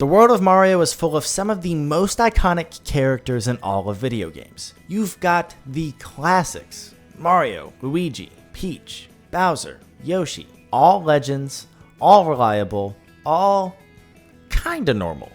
The world of Mario is full of some of the most iconic characters in all of video games. You've got the classics: Mario, Luigi, Peach, Bowser, Yoshi. All legends, all reliable, all kinda normal.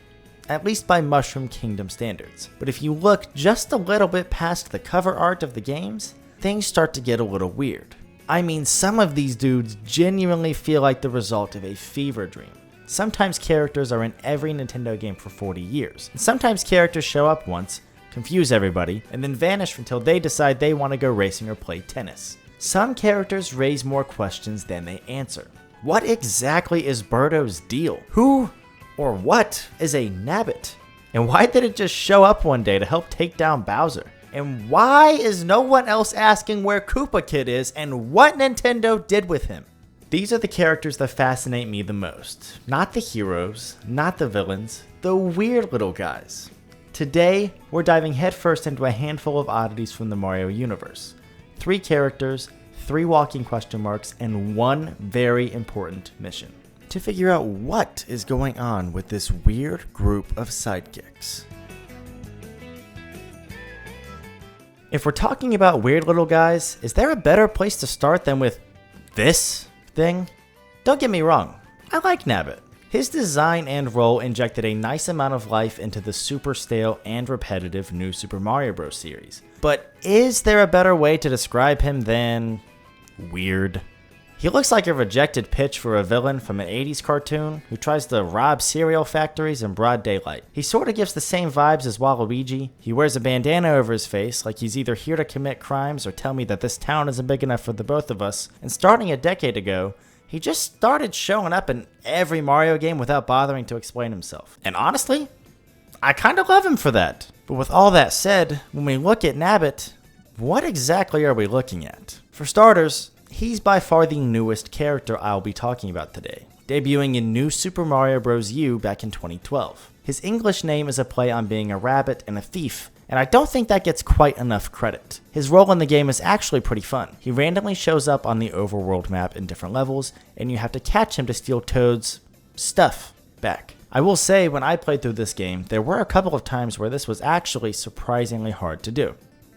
At least by Mushroom Kingdom standards. But if you look just a little bit past the cover art of the games, things start to get a little weird. I mean, some of these dudes genuinely feel like the result of a fever dream. Sometimes characters are in every Nintendo game for 40 years. And sometimes characters show up once, confuse everybody, and then vanish until they decide they want to go racing or play tennis. Some characters raise more questions than they answer. What exactly is Birdo's deal? Who or what is a Nabbit? And why did it just show up one day to help take down Bowser? And why is no one else asking where Koopa Kid is and what Nintendo did with him? These are the characters that fascinate me the most. Not the heroes, not the villains, the weird little guys. Today, we're diving headfirst into a handful of oddities from the Mario universe. 3 characters, 3 walking question marks, and 1 very important mission. To figure out what is going on with this weird group of sidekicks. If we're talking about weird little guys, is there a better place to start than with this thing? Don't get me wrong, I like Nabbit. His design and role injected a nice amount of life into the super stale and repetitive New Super Mario Bros. Series. But is there a better way to describe him than weird? He looks like a rejected pitch for a villain from an 80s cartoon who tries to rob cereal factories in broad daylight. He sorta gives the same vibes as Waluigi. He wears a bandana over his face like he's either here to commit crimes or tell me that this town isn't big enough for the both of us. And starting a decade ago, he just started showing up in every Mario game without bothering to explain himself. And honestly, I kinda love him for that. But with all that said, when we look at Nabbit, what exactly are we looking at? For starters, he's by far the newest character I'll be talking about today, debuting in New Super Mario Bros. U back in 2012. His English name is a play on being a rabbit and a thief, and I don't think that gets quite enough credit. His role in the game is actually pretty fun. He randomly shows up on the overworld map in different levels, and you have to catch him to steal Toad's stuff back. I will say, when I played through this game, there were a couple of times where this was actually surprisingly hard to do.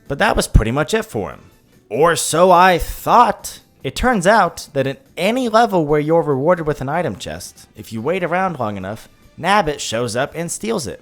But that was pretty much it for him. Or so I thought. It turns out that in any level where you're rewarded with an item chest, if you wait around long enough, Nabbit shows up and steals it.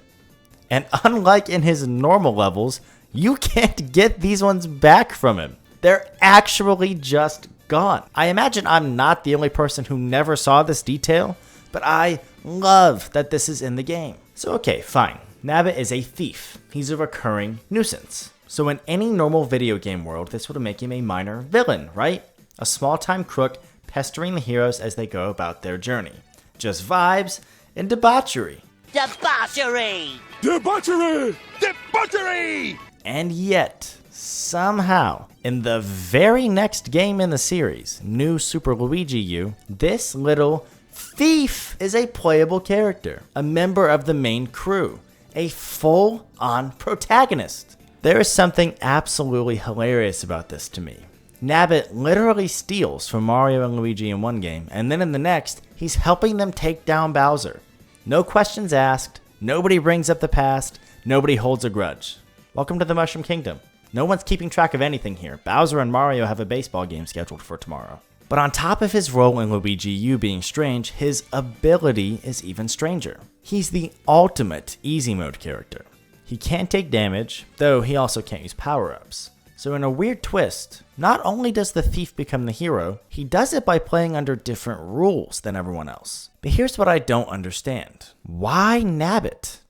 And unlike in his normal levels, you can't get these ones back from him. They're actually just gone. I imagine I'm not the only person who never saw this detail, but I love that this is in the game. So okay, fine. Nabbit is a thief. He's a recurring nuisance. So in any normal video game world, this would make him a minor villain, right? A small-time crook pestering the heroes as they go about their journey. Just vibes and debauchery. Debauchery! Debauchery! Debauchery! And yet, somehow, in the very next game in the series, New Super Luigi U, this little thief is a playable character, a member of the main crew, a full-on protagonist. There is something absolutely hilarious about this to me. Nabbit literally steals from Mario and Luigi in one game, and then in the next, he's helping them take down Bowser. No questions asked, nobody brings up the past, nobody holds a grudge. Welcome to the Mushroom Kingdom. No one's keeping track of anything here. Bowser and Mario have a baseball game scheduled for tomorrow. But on top of his role in Luigi U being strange, his ability is even stranger. He's the ultimate easy mode character. He can't take damage, though he also can't use power-ups. So in a weird twist, not only does the thief become the hero, he does it by playing under different rules than everyone else. But here's what I don't understand. Why Nabbit?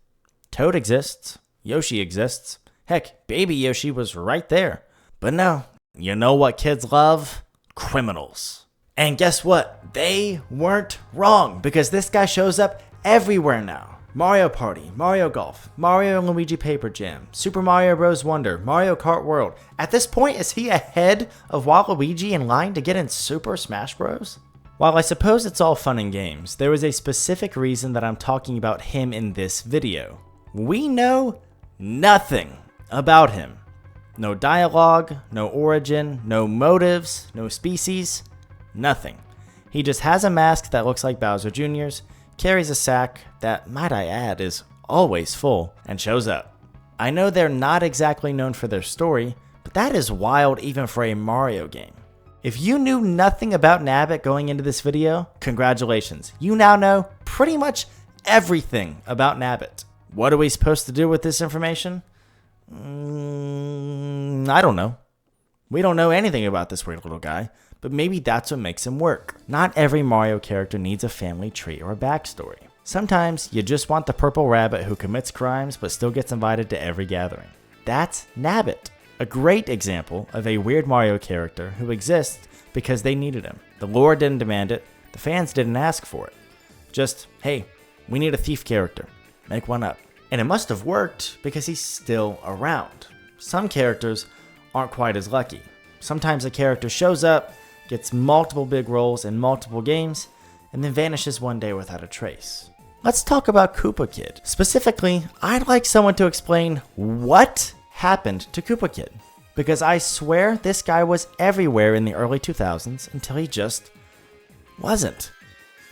Toad exists, Yoshi exists, heck, baby Yoshi was right there. But no, you know what kids love? Criminals. And guess what? They weren't wrong, because this guy shows up everywhere now. Mario Party, Mario Golf, Mario and Luigi Paper Jam, Super Mario Bros. Wonder, Mario Kart World. At this point, is he ahead of Waluigi in line to get in Super Smash Bros? While I suppose it's all fun and games, there is a specific reason that I'm talking about him in this video. We know nothing about him. No dialogue, no origin, no motives, no species, nothing. He just has a mask that looks like Bowser Jr.'s, carries a sack, that, might I add, is always full, and shows up. I know they're not exactly known for their story, but that is wild even for a Mario game. If you knew nothing about Nabbit going into this video, congratulations. You now know pretty much everything about Nabbit. What are we supposed to do with this information? I don't know. We don't know anything about this weird little guy, but maybe that's what makes him work. Not every Mario character needs a family tree or a backstory. Sometimes you just want the purple rabbit who commits crimes but still gets invited to every gathering. That's Nabbit, a great example of a weird Mario character who exists because they needed him. The lore didn't demand it, the fans didn't ask for it. Just, hey, we need a thief character. Make one up. And it must have worked because he's still around. Some characters aren't quite as lucky. Sometimes a character shows up, gets multiple big roles in multiple games, and then vanishes one day without a trace. Let's talk about Koopa Kid. Specifically, I'd like someone to explain what happened to Koopa Kid. Because I swear this guy was everywhere in the early 2000s until he just wasn't.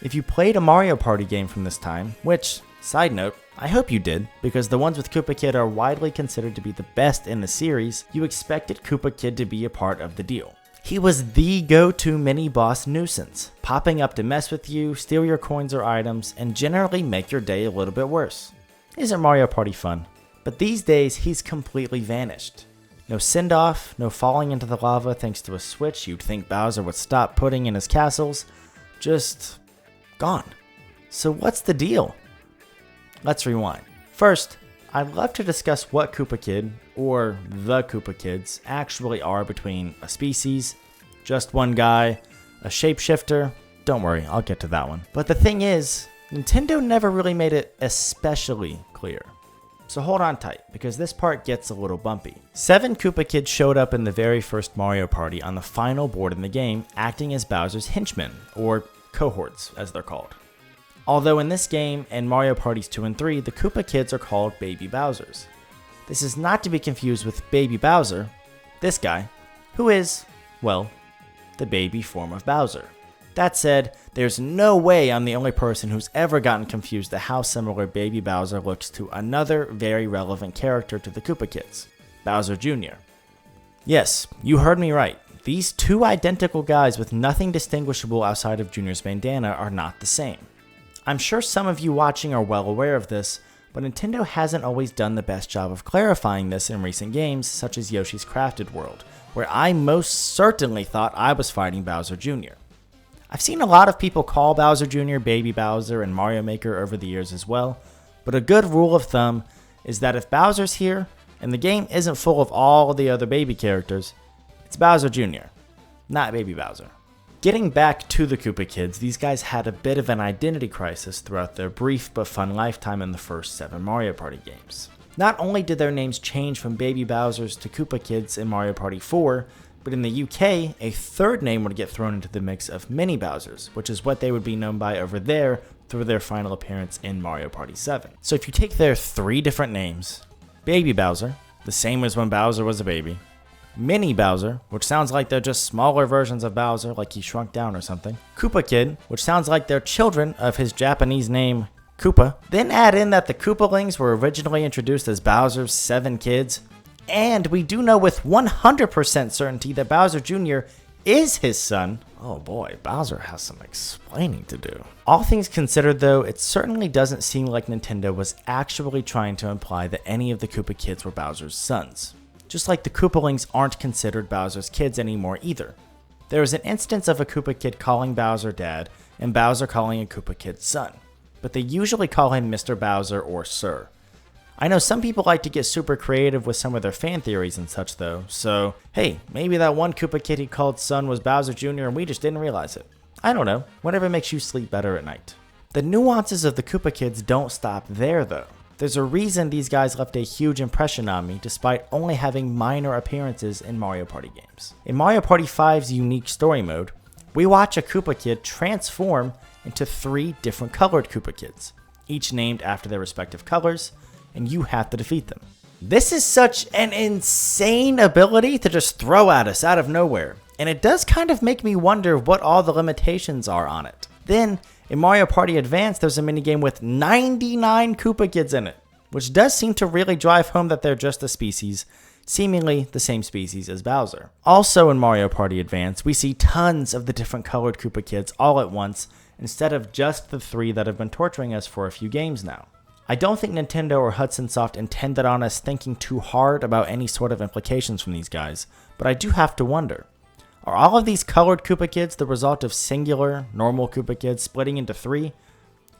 If you played a Mario Party game from this time, which, side note, I hope you did, because the ones with Koopa Kid are widely considered to be the best in the series, you expected Koopa Kid to be a part of the deal. He was the go-to mini-boss nuisance, popping up to mess with you, steal your coins or items, and generally make your day a little bit worse. Isn't Mario Party fun? But these days, he's completely vanished. No send-off, no falling into the lava thanks to a switch you'd think Bowser would stop putting in his castles. Just gone. So what's the deal? Let's rewind. First, I'd love to discuss what Koopa Kid, or the Koopa Kids, actually are between a species, just one guy, a shapeshifter. Don't worry, I'll get to that one. But the thing is, Nintendo never really made it especially clear. So hold on tight, because this part gets a little bumpy. 7 Koopa Kids showed up in the very first Mario Party on the final board in the game, acting as Bowser's henchmen, or cohorts as they're called. Although in this game, and Mario Parties 2 and 3, the Koopa Kids are called Baby Bowsers. This is not to be confused with Baby Bowser, this guy, who is, well, the baby form of Bowser. That said, there's no way I'm the only person who's ever gotten confused at how similar Baby Bowser looks to another very relevant character to the Koopa Kids, Bowser Jr. Yes, you heard me right. These two identical guys with nothing distinguishable outside of Junior's bandana are not the same. I'm sure some of you watching are well aware of this, but Nintendo hasn't always done the best job of clarifying this in recent games such as Yoshi's Crafted World, where I most certainly thought I was fighting Bowser Jr. I've seen a lot of people call Bowser Jr. Baby Bowser and Mario Maker over the years as well, but a good rule of thumb is that if Bowser's here and the game isn't full of all the other baby characters, it's Bowser Jr., not Baby Bowser. Getting back to the Koopa Kids, these guys had a bit of an identity crisis throughout their brief but fun lifetime in the first 7 Mario Party games. Not only did their names change from Baby Bowsers to Koopa Kids in Mario Party 4, but in the UK, a third name would get thrown into the mix of Mini Bowsers, which is what they would be known by over there through their final appearance in Mario Party 7. So if you take their 3 different names, Baby Bowser, the same as when Bowser was a baby, Mini Bowser, which sounds like they're just smaller versions of Bowser, like he shrunk down or something. Koopa Kid, which sounds like they're children of his Japanese name, Koopa. Then add in that the Koopalings were originally introduced as Bowser's 7 kids. And we do know with 100% certainty that Bowser Jr. is his son. Oh boy, Bowser has some explaining to do. All things considered though, it certainly doesn't seem like Nintendo was actually trying to imply that any of the Koopa Kids were Bowser's sons. Just like the Koopalings aren't considered Bowser's kids anymore either. There is an instance of a Koopa Kid calling Bowser dad, and Bowser calling a Koopa Kid son, but they usually call him Mr. Bowser or Sir. I know some people like to get super creative with some of their fan theories and such though, so hey, maybe that one Koopa Kid he called son was Bowser Jr. and we just didn't realize it. I don't know, whatever makes you sleep better at night. The nuances of the Koopa Kids don't stop there though. There's a reason these guys left a huge impression on me despite only having minor appearances in Mario Party games. In Mario Party 5's unique story mode, we watch a Koopa Kid transform into 3 different colored Koopa Kids, each named after their respective colors, and you have to defeat them. This is such an insane ability to just throw at us out of nowhere, and it does kind of make me wonder what all the limitations are on it. Then, In Mario Party Advance, there's a minigame with 99 Koopa Kids in it, which does seem to really drive home that they're just a species, seemingly the same species as Bowser. Also in Mario Party Advance, we see tons of the different colored Koopa Kids all at once, instead of just the 3 that have been torturing us for a few games now. I don't think Nintendo or Hudson Soft intended on us thinking too hard about any sort of implications from these guys, but I do have to wonder. Are all of these colored Koopa Kids the result of singular, normal Koopa Kids splitting into 3?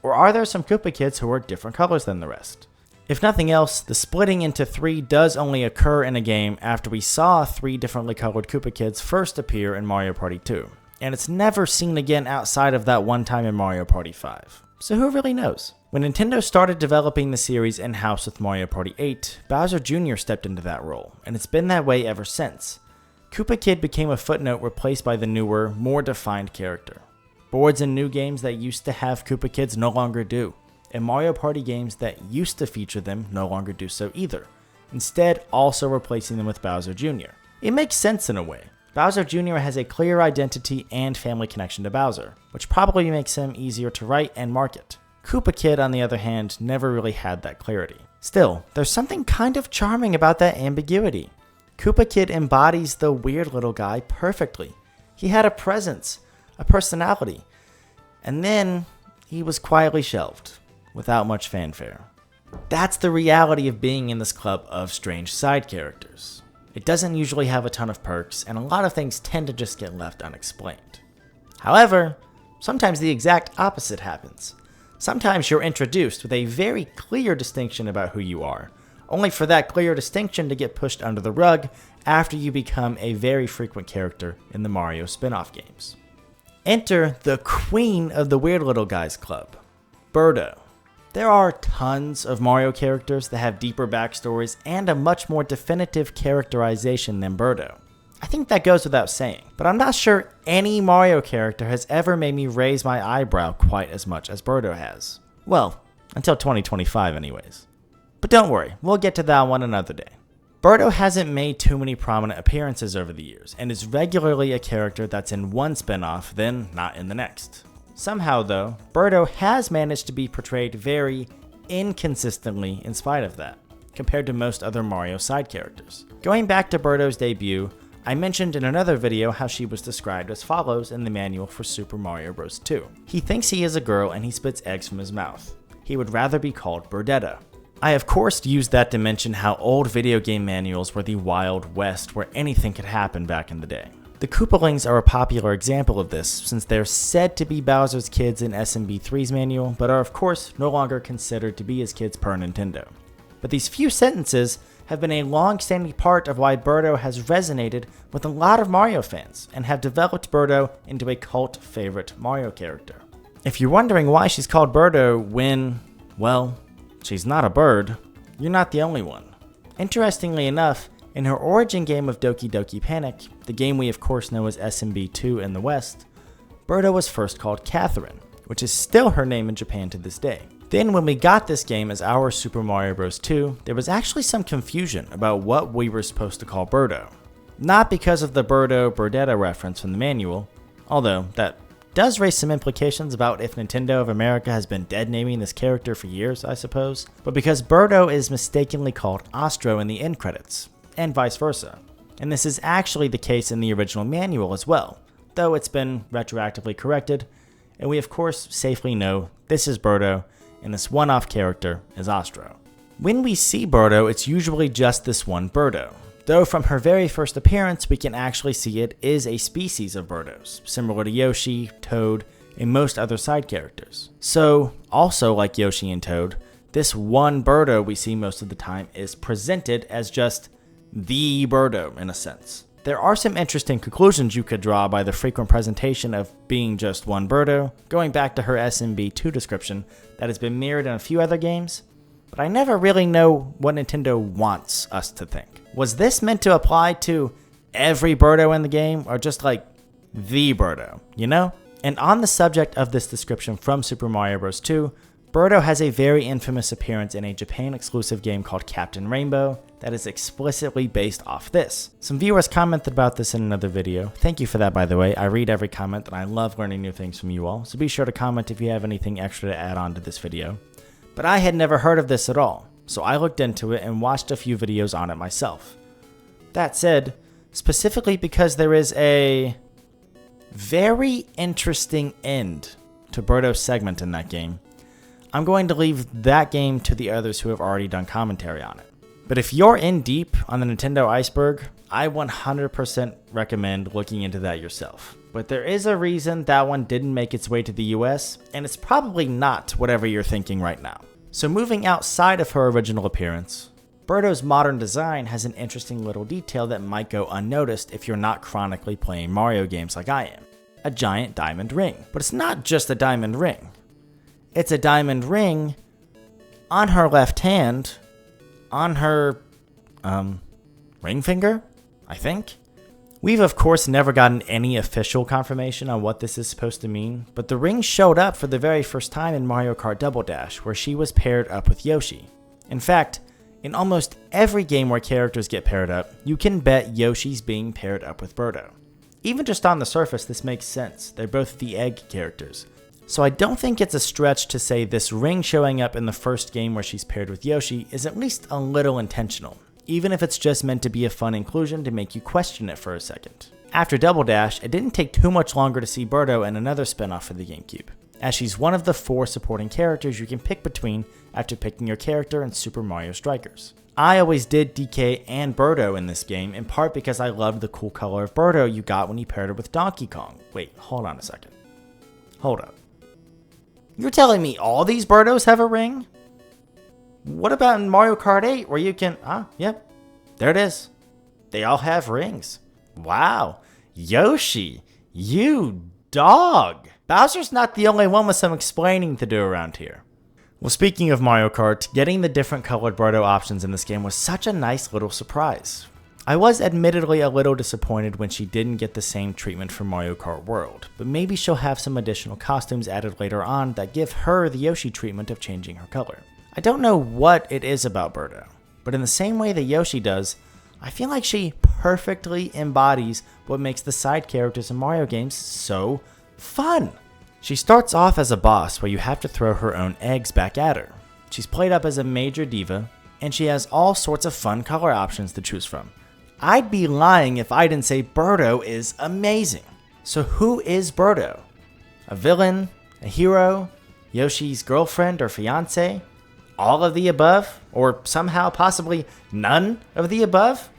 Or are there some Koopa Kids who are different colors than the rest? If nothing else, the splitting into 3 does only occur in a game after we saw 3 differently colored Koopa Kids first appear in Mario Party 2, and it's never seen again outside of that one time in Mario Party 5. So who really knows? When Nintendo started developing the series in-house with Mario Party 8, Bowser Jr. stepped into that role, and it's been that way ever since. Koopa Kid became a footnote replaced by the newer, more defined character. Boards in new games that used to have Koopa Kids no longer do, and Mario Party games that used to feature them no longer do so either, instead also replacing them with Bowser Jr. It makes sense in a way. Bowser Jr. has a clear identity and family connection to Bowser, which probably makes him easier to write and market. Koopa Kid, on the other hand, never really had that clarity. Still, there's something kind of charming about that ambiguity. Koopa Kid embodies the weird little guy perfectly. He had a presence, a personality, and then he was quietly shelved, without much fanfare. That's the reality of being in this club of strange side characters. It doesn't usually have a ton of perks, and a lot of things tend to just get left unexplained. However, sometimes the exact opposite happens. Sometimes you're introduced with a very clear distinction about who you are, only for that clear distinction to get pushed under the rug after you become a very frequent character in the Mario spin-off games. Enter the queen of the Weird Little Guys Club, Birdo. There are tons of Mario characters that have deeper backstories and a much more definitive characterization than Birdo. I think that goes without saying, but I'm not sure any Mario character has ever made me raise my eyebrow quite as much as Birdo has. Well, until 2025 anyways. But don't worry, we'll get to that one another day. Birdo hasn't made too many prominent appearances over the years, and is regularly a character that's in one spin-off, then not in the next. Somehow though, Birdo has managed to be portrayed very inconsistently in spite of that, compared to most other Mario side characters. Going back to Birdo's debut, I mentioned in another video how she was described as follows in the manual for Super Mario Bros. 2. He thinks he is a girl and he spits eggs from his mouth. He would rather be called Birdetta. I of course used that to mention how old video game manuals were the Wild West where anything could happen back in the day. The Koopalings are a popular example of this, since they're said to be Bowser's kids in SMB3's manual, but are of course no longer considered to be his kids per Nintendo. But these few sentences have been a long-standing part of why Birdo has resonated with a lot of Mario fans, and have developed Birdo into a cult favorite Mario character. If you're wondering why she's called Birdo when, well, she's not a bird, you're not the only one. Interestingly enough, in her origin game of Doki Doki Panic, the game we of course know as SMB2 in the West, Birdo was first called Catherine, which is still her name in Japan to this day. Then when we got this game as our Super Mario Bros. 2, there was actually some confusion about what we were supposed to call Birdo. Not because of the Birdetta reference from the manual, although that does raise some implications about if Nintendo of America has been dead naming this character for years, I suppose, but because Birdo is mistakenly called Ostro in the end credits, and vice versa. And this is actually the case in the original manual as well, though it's been retroactively corrected, and we of course safely know this is Birdo, and this one-off character is Ostro. When we see Birdo, it's usually just this one Birdo, though from her very first appearance we can actually see it is a species of Birdos, similar to Yoshi, Toad, and most other side characters. So, also like Yoshi and Toad, this one Birdo we see most of the time is presented as just the Birdo in a sense. There are some interesting conclusions you could draw by the frequent presentation of being just one Birdo, going back to her SMB2 description that has been mirrored in a few other games, but I never really know what Nintendo wants us to think. Was this meant to apply to every Birdo in the game, or just like the Birdo, you know? And on the subject of this description from Super Mario Bros. 2, Birdo has a very infamous appearance in a Japan-exclusive game called Captain Rainbow that is explicitly based off this. Some viewers commented about this in another video. Thank you for that, by the way. I read every comment and I love learning new things from you all, so be sure to comment if you have anything extra to add on to this video. But I had never heard of this at all, so I looked into it and watched a few videos on it myself. That said, specifically because there is a very interesting end to Birdo's segment in that game, I'm going to leave that game to the others who have already done commentary on it. But if you're in deep on the Nintendo iceberg, I 100% recommend looking into that yourself. But there is a reason that one didn't make its way to the US, and it's probably not whatever you're thinking right now. So moving outside of her original appearance, Birdo's modern design has an interesting little detail that might go unnoticed if you're not chronically playing Mario games like I am. A giant diamond ring. But it's not just a diamond ring. It's a diamond ring on her left hand, on her, ring finger, I think? We've of course never gotten any official confirmation on what this is supposed to mean, but the ring showed up for the very first time in Mario Kart Double Dash, where she was paired up with Yoshi. In fact, in almost every game where characters get paired up, you can bet Yoshi's being paired up with Birdo. Even just on the surface, this makes sense. They're both the egg characters. So I don't think it's a stretch to say this ring showing up in the first game where she's paired with Yoshi is at least a little intentional, even if it's just meant to be a fun inclusion to make you question it for a second. After Double Dash, it didn't take too much longer to see Birdo in another spin-off for the GameCube, as she's one of the 4 supporting characters you can pick between after picking your character in Super Mario Strikers. I always did DK and Birdo in this game, in part because I loved the cool color of Birdo you got when you paired her with Donkey Kong. Wait, hold on a second. Hold up. You're telling me all these Birdos have a ring? What about in Mario Kart 8 where you can... yep, there it is. They all have rings. Wow, Yoshi, you dog. Bowser's not the only one with some explaining to do around here. Well, speaking of Mario Kart, getting the different colored Birdo options in this game was such a nice little surprise. I was admittedly a little disappointed when she didn't get the same treatment from Mario Kart World, but maybe she'll have some additional costumes added later on that give her the Yoshi treatment of changing her color. I don't know what it is about Birdo, but in the same way that Yoshi does, I feel like she perfectly embodies what makes the side characters in Mario games so fun. She starts off as a boss where you have to throw her own eggs back at her. She's played up as a major diva, and she has all sorts of fun color options to choose from. I'd be lying if I didn't say Birdo is amazing. So who is Birdo? A villain? A hero? Yoshi's girlfriend or fiance? All of the above? Or somehow possibly none of the above?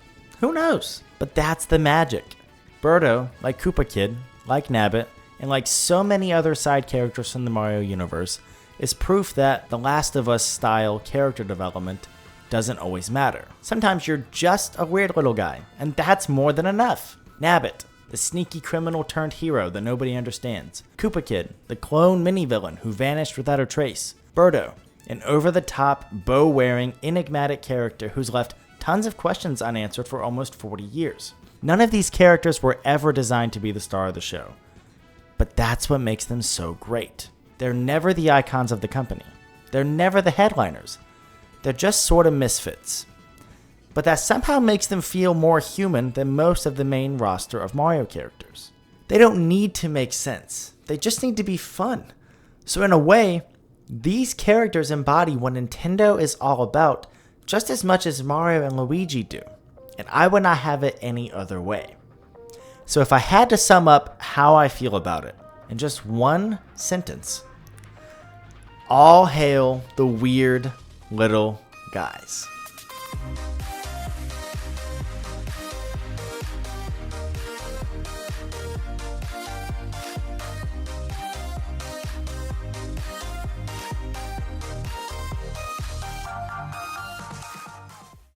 Who knows? But that's the magic. Birdo, like Koopa Kid, like Nabbit, and like so many other side characters from the Mario universe, is proof that the Last of Us style character development doesn't always matter. Sometimes you're just a weird little guy, and that's more than enough. Nabbit, the sneaky criminal turned hero that nobody understands. Koopa Kid, the clone mini-villain who vanished without a trace. Birdo, an over-the-top, bow-wearing, enigmatic character who's left tons of questions unanswered for almost 40 years. None of these characters were ever designed to be the star of the show, but that's what makes them so great. They're never the icons of the company. They're never the headliners. They're just sort of misfits. But that somehow makes them feel more human than most of the main roster of Mario characters. They don't need to make sense. They just need to be fun. So in a way, these characters embody what Nintendo is all about just as much as Mario and Luigi do. And I would not have it any other way. So if I had to sum up how I feel about it in just one sentence, all hail the weird little guys.